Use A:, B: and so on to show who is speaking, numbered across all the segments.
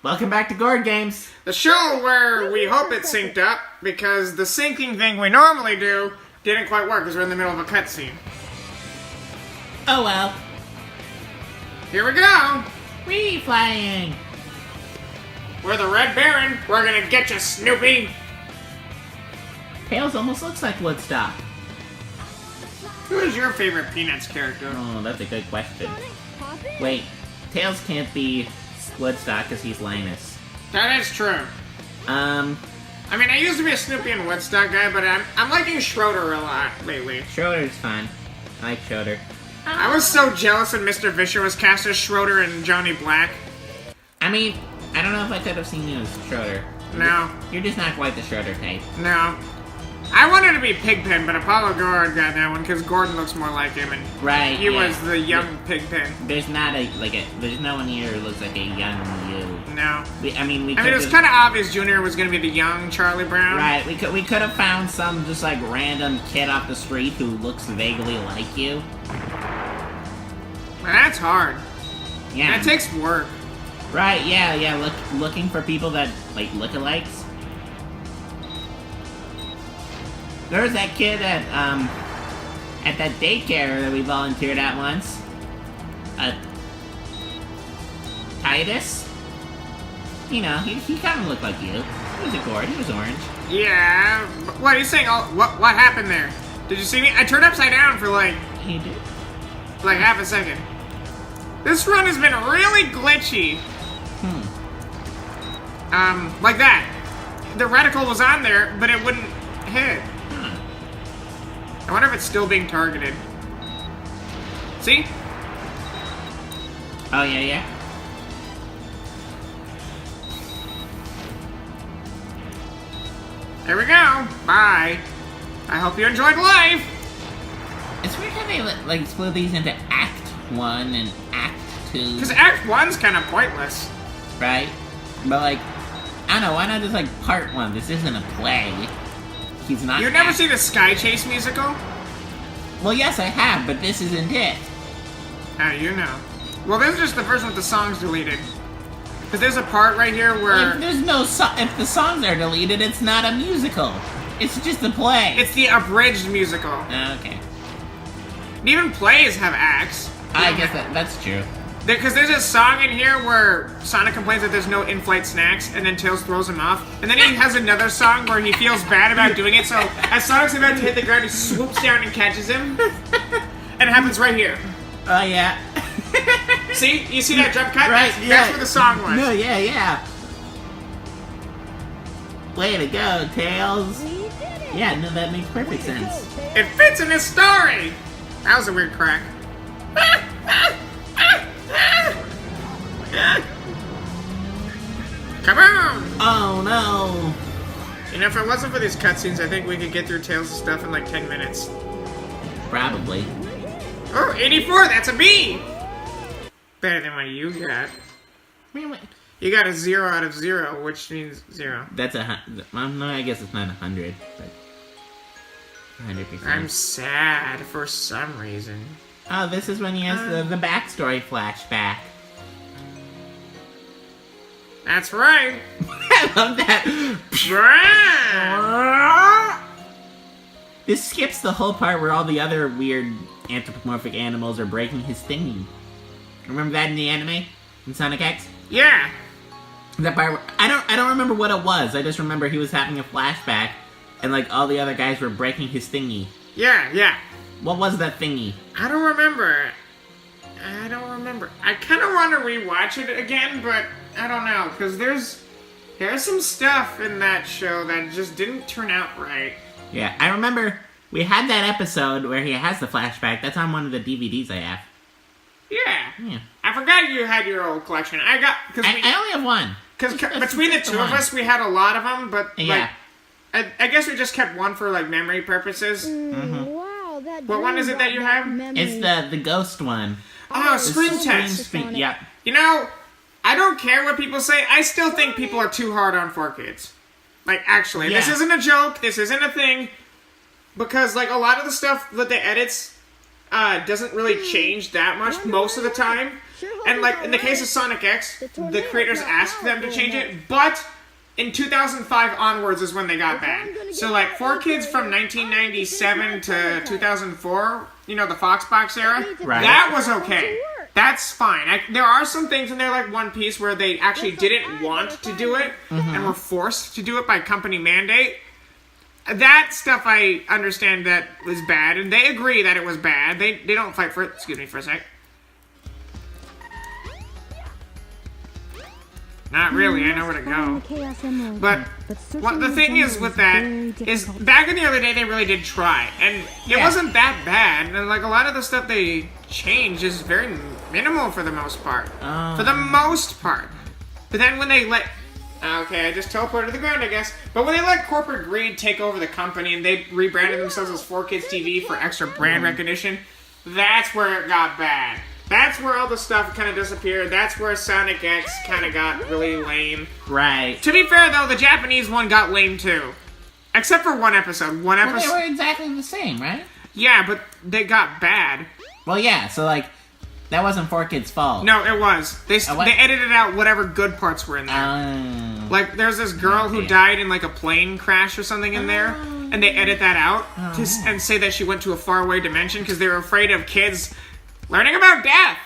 A: Welcome back to Gourd Games.
B: The show where we hope it synced up, because the syncing thing we normally do didn't quite work because we're in the middle of a cutscene.
A: Oh well.
B: Here we go!
A: Wee flying.
B: We're the Red Baron. We're gonna get you, Snoopy!
A: Tails almost looks like Woodstock.
B: Who is your favorite Peanuts character?
A: Oh, that's a good question. Wait, Tails can't be Woodstock because he's Linus.
B: That is true. I mean, I used to be a Snoopy and Woodstock guy, but I'm liking Schroeder a lot lately.
A: Schroeder's fun. I like Schroeder.
B: I was so jealous when Mr. Fisher was cast as Schroeder and Johnny Black.
A: I mean, I don't know if I could have seen you as Schroeder.
B: No.
A: You're just not quite the Schroeder type.
B: No. I wanted to be Pigpen, but Apollo Gord got that one because Gordon looks more like him, and
A: Right,
B: he was the young Pigpen.
A: There's not there's no one here who looks like a young you.
B: No.
A: I mean,
B: it was kind of obvious Junior was going to be the young Charlie Brown.
A: Right, we could have found some just like random kid off the street who looks vaguely like you.
B: That's hard.
A: Yeah.
B: That takes work.
A: Right, yeah, looking for people that, like, lookalikes. There was that kid at that daycare that we volunteered at once. Titus? You know, he kind of looked like you. He was a gourd, he was orange.
B: Yeah, what are you saying? Oh, what happened there? Did you see me? I turned upside down for like
A: He did.
B: half a second. This run has been really glitchy. Like that. The reticle was on there, but it wouldn't hit. I wonder if it's still being targeted. See?
A: Oh, yeah.
B: There we go. Bye. I hope you enjoyed life.
A: It's weird how they, like, split these into Act 1 and Act 2.
B: Because Act 1's kind of pointless.
A: Right? But, like, I don't know, why not just, like, Part 1? This isn't a play. He's not...
B: You've never seen the Sky Chase musical?
A: Well, yes, I have, but this isn't it.
B: How do you know? Well, this is just the version with the songs deleted. Because there's a part right here where...
A: If there's no if the songs are deleted, it's not a musical. It's just a play.
B: It's the abridged musical.
A: Okay.
B: And even plays have acts.
A: I guess that's true.
B: Because there's a song in here where Sonic complains that there's no in-flight snacks, and then Tails throws him off. And then he has another song where he feels bad about doing it, so as Sonic's about to hit the ground, he swoops down and catches him. And it happens right here.
A: Oh, yeah.
B: See? You see that jump cut?
A: Right,
B: That's where the song was.
A: No, yeah. Way to go, Tails. Yeah, no, that makes perfect sense.
B: It fits in this story! That was a weird crack. Come on!
A: Oh, no.
B: You know, if it wasn't for these cutscenes, I think we could get through Tails' stuff in like 10 minutes.
A: Probably.
B: Oh, 84, that's a B! Better than what you got.
A: Wait.
B: You got a 0 out of 0, which means 0.
A: That's well, no, I guess it's not 100, but 100%.
B: I'm sad for some reason.
A: Oh, this is when he has the backstory flashback.
B: That's right.
A: I love that. This skips the whole part where all the other weird anthropomorphic animals are breaking his thingy. Remember that in the anime? In Sonic X?
B: Yeah.
A: That part where, I don't remember what it was. I just remember he was having a flashback and like all the other guys were breaking his thingy.
B: Yeah.
A: What was that thingy?
B: I don't remember. I kind of want to rewatch it again, but I don't know, because there's some stuff in that show that just didn't turn out right.
A: Yeah, I remember we had that episode where he has the flashback. That's on one of the DVDs I have.
B: Yeah. I forgot you had your old collection. I
A: only have one.
B: Because between the two of us, we had a lot of them, but
A: yeah.
B: Like, I guess we just kept one for like memory purposes.
C: Wow,
B: what one is it that you have?
A: It's the ghost one.
B: Oh, Screen Test.
A: Yep.
B: You know, I don't care what people say. I still think people are too hard on 4Kids. Like, actually, This isn't a joke. This isn't a thing. Because, like, a lot of the stuff that they edits doesn't really change that much most of the time. And like in the case of Sonic X, the creators asked them to change it, but in 2005 onwards is when they got banned. So like 4Kids from 1997 to 2004, you know, the Foxbox era,
A: Right.
B: that was okay. That's fine. There are some things in there like One Piece where they actually didn't want to do it and were forced to do it by company mandate. That stuff I understand that was bad, and they agree that it was bad. They don't fight for it. Excuse me for a sec. Not really, I know where to go. But what the thing is with that is back in the other day they really did try, and it wasn't that bad. And like a lot of the stuff they changed is very minimal for the most part. For the most part. But then when they let okay, I just teleported to the ground, I guess. But when they let corporate greed take over the company and they rebranded themselves as 4Kids TV for extra brand recognition, that's where it got bad. That's where all the stuff kind of disappeared. That's where Sonic X kind of got really lame.
A: Right.
B: To be fair, though, the Japanese one got lame, too. Except for one episode.
A: Well, they were exactly the same, right?
B: Yeah, but they got bad.
A: Well, yeah, so, like, that wasn't 4Kids' fault.
B: No, it was. They edited out whatever good parts were in there. Like, there's this girl who died in, like, a plane crash or something in there, and they edit that out and say that she went to a faraway dimension because they were afraid of kids learning about death.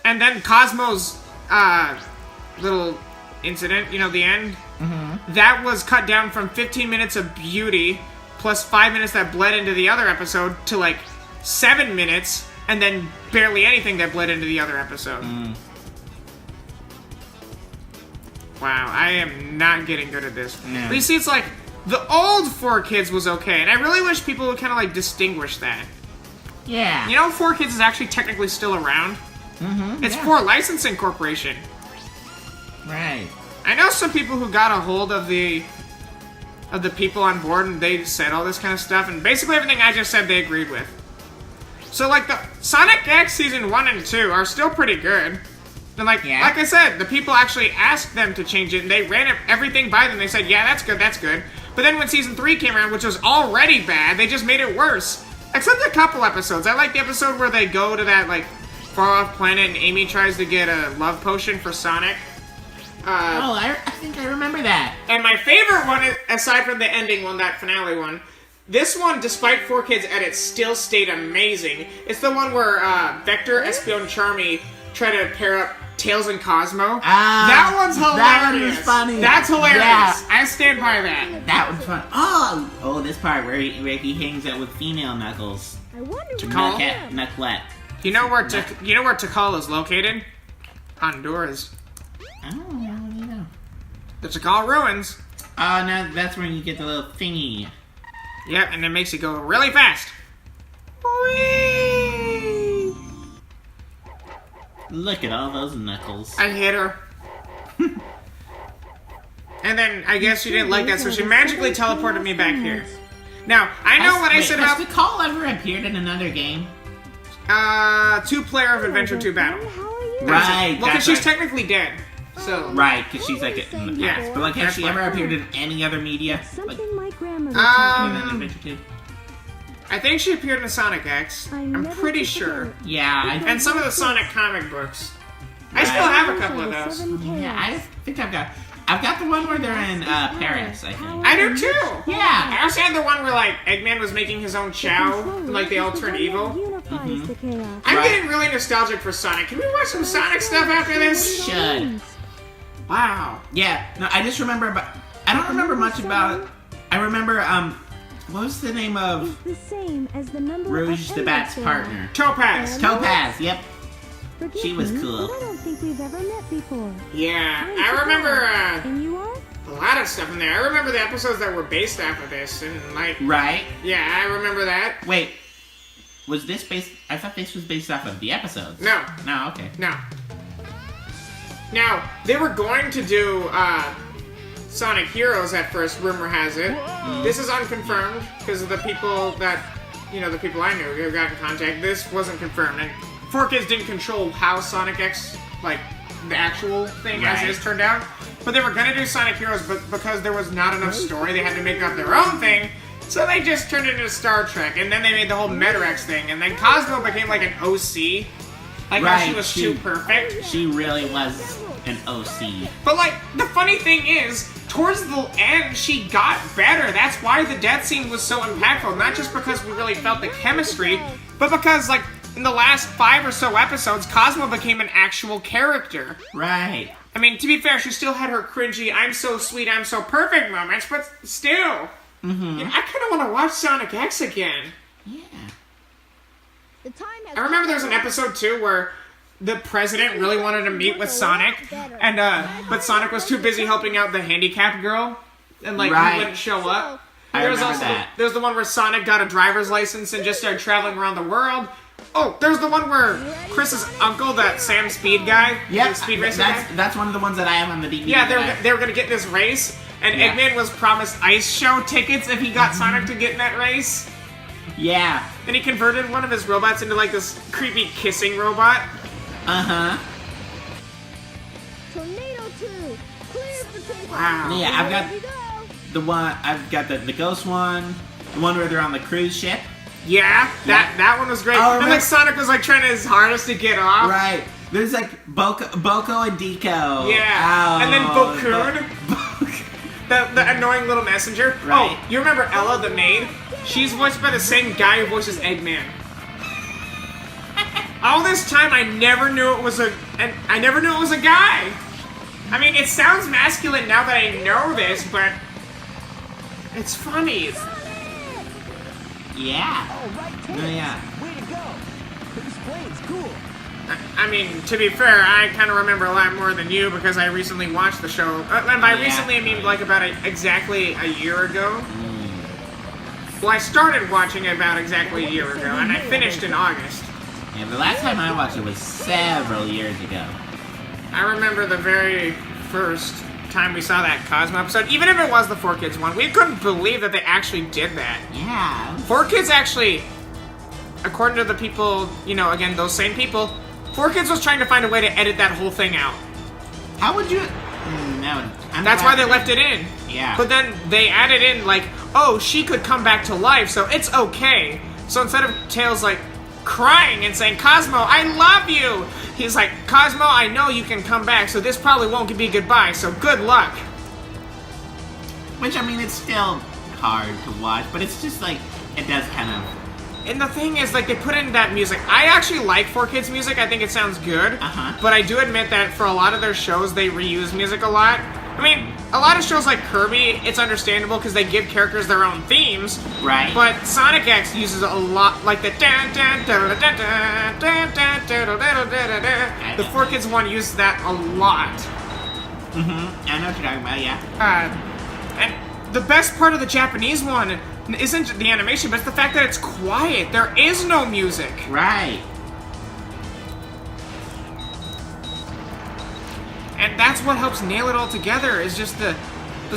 B: And then Cosmo's little incident, you know, the end, that was cut down from 15 minutes of beauty plus 5 minutes that bled into the other episode to, like, 7 minutes, and then barely anything that bled into the other episode. Wow, I am not getting good at this.
A: No.
B: But you see, it's like, the old 4Kids was okay, and I really wish people would kind of, like, distinguish that.
A: Yeah.
B: You know 4Kids is actually technically still around? It's for Licensing Corporation.
A: Right.
B: I know some people who got a hold of the people on board, and they said all this kind of stuff, and basically everything I just said they agreed with. So, like, the Sonic X Season 1 and 2 are still pretty good. And, like I said, the people actually asked them to change it, and they ran everything by them. They said, yeah, that's good, that's good. But then when Season 3 came around, which was already bad, they just made it worse. Except a couple episodes. I like the episode where they go to that, like, far-off planet, and Amy tries to get a love potion for Sonic.
A: I think I remember that.
B: And my favorite one, aside from the ending one, that finale one, this one, despite 4Kids edits, still stayed amazing. It's the one where Vector, Espeon, and Charmy try to pair up Tails and Cosmo. That one's hilarious.
A: That one was funny.
B: That's hilarious.
A: Yeah.
B: I stand by that.
A: That was fun. Oh, this part where he hangs out with female Knuckles.
C: I wonder
B: Tikal?
A: Knucklet.
B: You know where Tikal is located? Honduras.
A: Oh, you know.
B: The Tikal ruins.
A: Oh, no, that's when you get the little thingy.
B: Yep, and it makes it go really fast. Whee!
A: Look at all those Knuckles.
B: I hit her. And then I guess she didn't like that, so she magically teleported me back here. Now, I know what I said about...
A: Has Tikal ever appeared in another game?
B: 2-player of Adventure 2 Battle.
A: Right.
B: Well, because she's technically dead. So.
A: Right, because she's like in the past.
B: Yeah.
A: But like, has
B: That's
A: she
B: fine.
A: ever appeared in any other media? Like,
C: something my grandmother
A: in Adventure 2?
B: I think she appeared in Sonic X. I'm pretty sure.
A: Yeah,
B: And some of the Sonic comic books. I still have a couple of those.
A: I think I've got the one where they're in Paris, I think.
B: I do too!
A: Yeah.
B: I also had the one where, like, Eggman was making his own Chow, and, like, they all turned evil. I'm getting really nostalgic for Sonic. Can we watch some Sonic stuff after this?
A: Should.
B: Wow.
A: Yeah, no, I just remember about... I don't remember much about... I remember, what was the name of
C: The same as the number
A: Rouge
C: of
A: the Bat's
C: Ender
A: partner?
B: Topaz.
A: Topaz, yep.
C: Forgive
A: She was
C: me,
A: cool.
C: but I don't think we've ever met before.
B: Yeah, I remember,
C: And you are?
B: a lot of stuff in there. I remember the episodes that were based off of this, and, like...
A: Right?
B: Yeah, I remember that.
A: Wait, was this based... I thought this was based off of the episodes.
B: No.
A: No, okay.
B: No. Now, they were going to do Sonic Heroes at first, rumor has it. This is unconfirmed because of the people that, the people I knew who got in contact. This wasn't confirmed. And 4Kids didn't control how Sonic X, like, the actual thing as
A: Right.
B: is turned out. But they were going to do Sonic Heroes, but because there was not enough story, they had to make up their own thing. So they just turned it into Star Trek, and then they made the whole Metarex thing, and then Cosmo became like an OC Like how she was too perfect.
A: She really was an OC.
B: But like, the funny thing is, towards the end, she got better. That's why the death scene was so impactful. Not just because we really felt the chemistry, but because, like, in the last 5 or so episodes, Cosmo became an actual character.
A: Right.
B: I mean, to be fair, she still had her cringy, I'm so sweet, I'm so perfect moments, but still.
A: Mm-hmm.
B: You know, I kind of want to watch Sonic X again.
A: Yeah.
B: I remember there was an episode, too, where the president really wanted to meet with Sonic, and but Sonic was too busy helping out the handicapped girl, and like
A: Right.
B: he wouldn't show up.
A: I remember that.
B: There's the one where Sonic got a driver's license and just started traveling around the world. Oh, there's the one where Chris's uncle, that Sam Speed guy,
A: Yep.
B: the speed racer guy.
A: That's one of the ones that I have on the DVD.
B: Yeah, they were gonna get this race, and
A: Yeah.
B: Eggman was promised ice show tickets if he got Sonic to get in that race.
A: Yeah.
B: And he converted one of his robots into like this creepy kissing robot.
A: Uh-huh.
C: Tornado 2, clear for takeoff.
B: Wow.
A: Yeah, I've got
C: Here we go.
A: the one. I've got the ghost one. The one where they're on the cruise ship.
B: Yeah, that one was great.
A: Oh,
B: and
A: remember-
B: like Sonic was like trying his hardest to get off.
A: Right. There's like Boko and Deco.
B: Yeah.
A: Oh,
B: And then Bokoon. The annoying little messenger.
A: Right.
B: Oh, you remember Ella the maid? She's voiced by the same guy who voices Eggman. All this time I never knew it was a guy. I mean, it sounds masculine now that I know this, but it's funny.
A: Yeah.
D: All right,
A: Oh,
D: Tails.
A: yeah.
D: Way to go. This plane's cool.
B: I mean, to be fair, I kind of remember a lot more than you because I recently watched the show. And by
A: Yeah.
B: recently, I mean like about exactly a year ago. Well, I started watching it about exactly a year ago, and I finished in August.
A: Yeah, the last time I watched it was several years ago.
B: I remember the very first time we saw that Cosmo episode, even if it was the 4Kids one, we couldn't believe that they actually did that.
A: Yeah.
B: 4Kids actually, according to the people, you know, again, those same people, 4Kids was trying to find a way to edit that whole thing out.
A: How would you? No.
B: That's why they left it in.
A: Yeah.
B: But then they added in, like, oh, she could come back to life, so it's okay. So instead of Tails, like, crying and saying, Cosmo, I love you, he's like, Cosmo, I know you can come back, so this probably won't be goodbye, so good luck.
A: Which, I mean, it's still hard to watch, but it's just like, it does kind of.
B: And the thing is, like, they put in that music. I actually like 4Kids music, I think it sounds good.
A: Uh-huh.
B: But I do admit that for a lot of their shows, they reuse music a lot. I mean, a lot of shows like Kirby, it's understandable because they give characters their own themes.
A: Right.
B: But Sonic X uses a lot, like the dun dun dun dun dun dun dun dun dun dun dun dun. The 4Kids one uses that a lot.
A: Mm-hmm. I know what you're talking about, yeah.
B: And the best part of the Japanese one isn't the animation, but it's the fact that it's quiet. There is no music.
A: Right.
B: And that's what helps nail it all together, is just the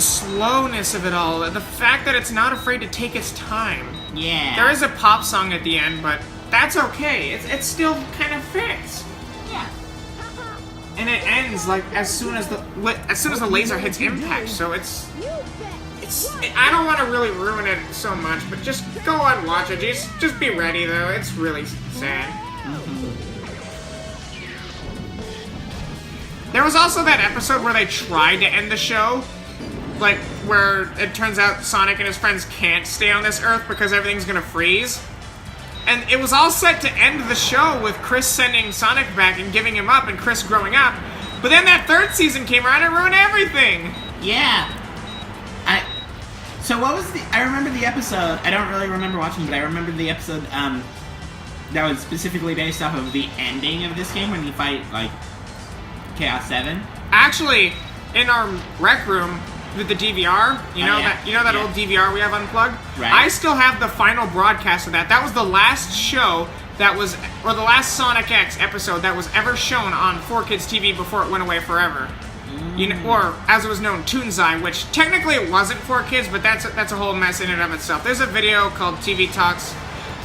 B: slowness of it all. The fact that it's not afraid to take its time.
A: Yeah.
B: There is a pop song at the end, but that's okay. It still kind of fits.
A: Yeah.
B: And it ends like as soon as the laser hits impact. So it's I don't want to really ruin it so much, but just go and watch it. Just be ready though. It's really sad. There was also that episode where they tried to end the show, like where it turns out Sonic and his friends can't stay on this Earth because everything's gonna freeze. And it was all set to end the show with Chris sending Sonic back and giving him up and Chris growing up. But then that third season came around and ruined everything.
A: Yeah. So what was I remember the episode, I don't really remember watching, but I remember the episode, that was specifically based off of the ending of this game when you fight, like, Chaos 7.
B: Actually, in our rec room with the DVR, you know that
A: Yeah.
B: old DVR we have unplugged?
A: Right.
B: I still have the final broadcast of that. That was the last show that was, or the last Sonic X episode that was ever shown on 4Kids TV before it went away forever. You know, or as it was known, Toonzai, which technically it wasn't 4Kids, but that's a whole mess in and of itself. There's a video called TV Talks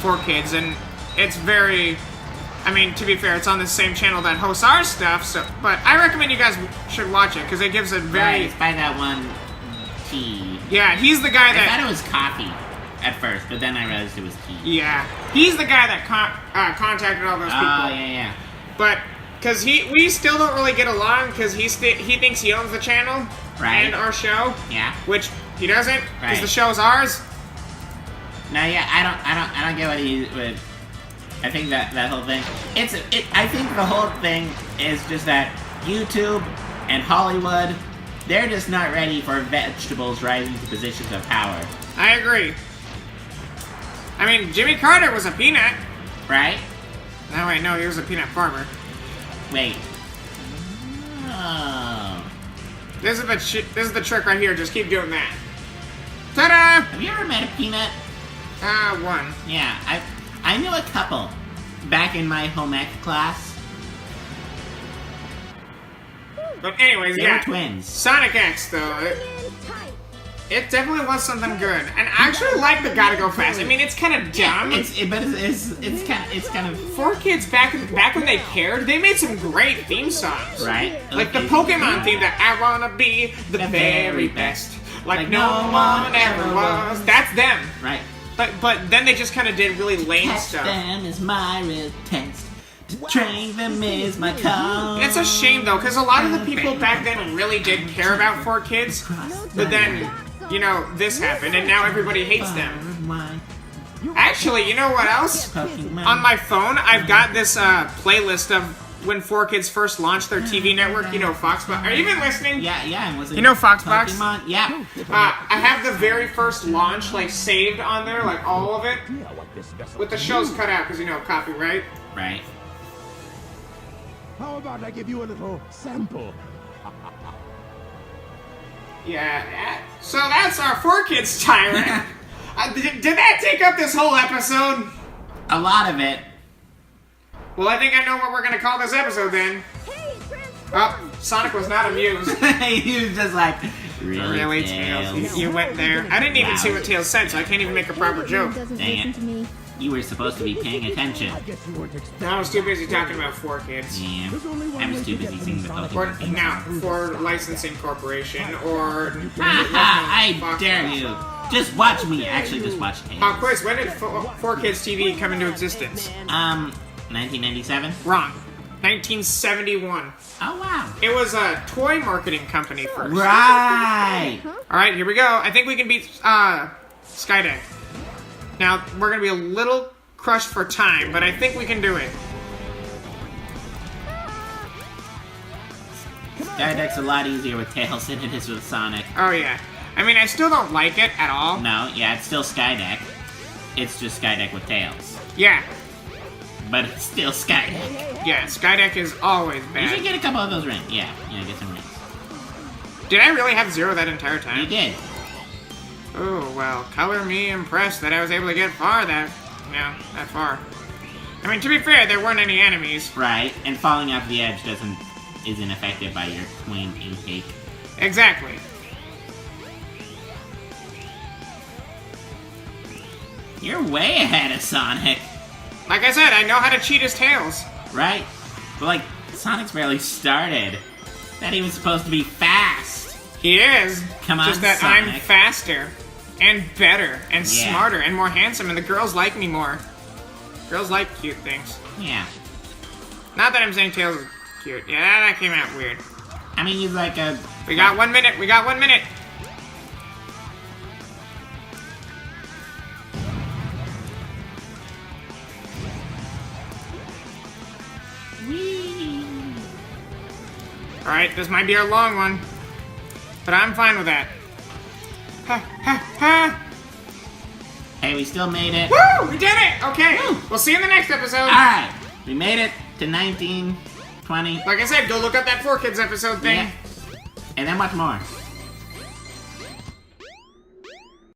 B: 4Kids, and it's very, I mean, to be fair, it's on the same channel that hosts our stuff. So, but I recommend you guys should watch it because it gives a
A: Right,
B: very,
A: it's by that one tea.
B: yeah, he's the guy
A: I
B: that.
A: thought it was coffee at first, but then I realized it was tea.
B: Yeah, he's the guy that contacted all those people.
A: Oh, yeah.
B: But because we still don't really get along because he thinks he owns the channel
A: Right.
B: and our show.
A: Yeah.
B: Which he doesn't because
A: Right.
B: the show's ours.
A: No, yeah, I don't get what he would. I think that whole thing. I think the whole thing is just that YouTube and Hollywood, they're just not ready for vegetables rising to positions of power,
B: I agree. I mean, Jimmy Carter was a peanut.
A: right?
B: No, wait, no, he was a peanut farmer.
A: Wait. Oh.
B: This is the trick right here. Just keep doing that. Ta-da!
A: Have you ever met a peanut?
B: One.
A: Yeah, I knew a couple back in my home ec class.
B: But anyways,
A: They
B: yeah.
A: were twins.
B: Sonic X, though, it definitely was something good. And I actually like the Gotta Go Fast. I mean, it's kind of dumb.
A: But it's kind of
B: 4Kids back when they cared, they made some great theme songs.
A: right.
B: Like the
A: Okay.
B: Pokemon theme that I wanna be the very best. Like no one ever was. That's them.
A: Right.
B: But then they just kind of did really lame
A: Catch
B: stuff.
A: them is my real test. To train them is my call.
B: And it's a shame though, because a lot of the people back then really did care about 4Kids. But then, you know, this happened and now everybody hates them. Actually, you know what else? On my phone, I've got this playlist of when 4Kids first launched their TV network. You know, Foxbox. Are you even listening?
A: Yeah, and was it
B: You know Foxbox?
A: Pokemon? Yeah.
B: I have the very first launch like saved on there, like all of it, with the shows cut out because you know copyright.
A: Right.
D: How about I give you a little sample?
B: Yeah. So that's our 4Kids tirade. Did that take up this whole episode?
A: A lot of it.
B: Well, I think I know what we're gonna call this episode then.
C: Hey, Transform!
B: Oh, Sonic was not amused.
A: He was just like,
B: Really, Tails? You went there. I didn't even see what Tails said, so I can't even make a proper joke.
C: Doesn't
A: Dang
C: listen
A: it.
C: to me.
A: You were supposed to be paying attention.
D: I guess you weren't expecting.
B: I was too busy talking about 4Kids.
A: Yeah. I was too busy singing the
B: Or
A: Pokemon theme.
B: now, for Licensing Corporation, or...
A: I dare you. Just watch me. Actually, just watch Tails.
B: Quiz, when did 4Kids TV come into existence?
A: 1997?
B: Wrong. 1971.
A: Oh, wow.
B: It was a toy marketing company first.
A: Right.
B: Alright, here we go. I think we can beat Skydeck. Now, we're gonna be a little crushed for time, but I think we can do it.
A: Skydeck's a lot easier with Tails than it is with Sonic.
B: Oh yeah. I mean, I still don't like it at all.
A: No, yeah, it's still Skydeck. It's just Skydeck with Tails.
B: Yeah.
A: But it's still Skydeck.
B: Yeah, Skydeck is always
A: You should
B: bad.
A: get a couple of those rings. Yeah, get some rings.
B: Did I really have 0 that entire
A: You
B: time?
A: did.
B: Oh, well, color me impressed that I was able to get that far. I mean, to be fair, there weren't any enemies.
A: Right, and falling off the edge isn't affected by your twin intake.
B: Exactly.
A: You're way ahead of Sonic,
B: Like I said, I know how to cheat his tails.
A: right? But like, Sonic's barely started. That he was supposed to be fast.
B: He is.
A: Come on,
B: Just that I'm
A: Sonic.
B: faster and better and
A: Yeah.
B: smarter and more handsome, and the girls like me more. Girls like cute things.
A: Yeah.
B: Not that I'm saying Tails is cute. Yeah, that came out weird.
A: I mean, he's like a...
B: We got 1 minute. We got 1 minute.
A: Whee!
B: Alright, this might be a long one. But I'm fine with that. Ha ha ha!
A: Hey, we still made it.
B: Woo! We did it! Okay.
A: Woo!
B: We'll see you in the next episode.
A: Alright, we made it to 19, 20,
B: Like I said, go look up that 4Kids episode thing.
A: yeah. And then watch more.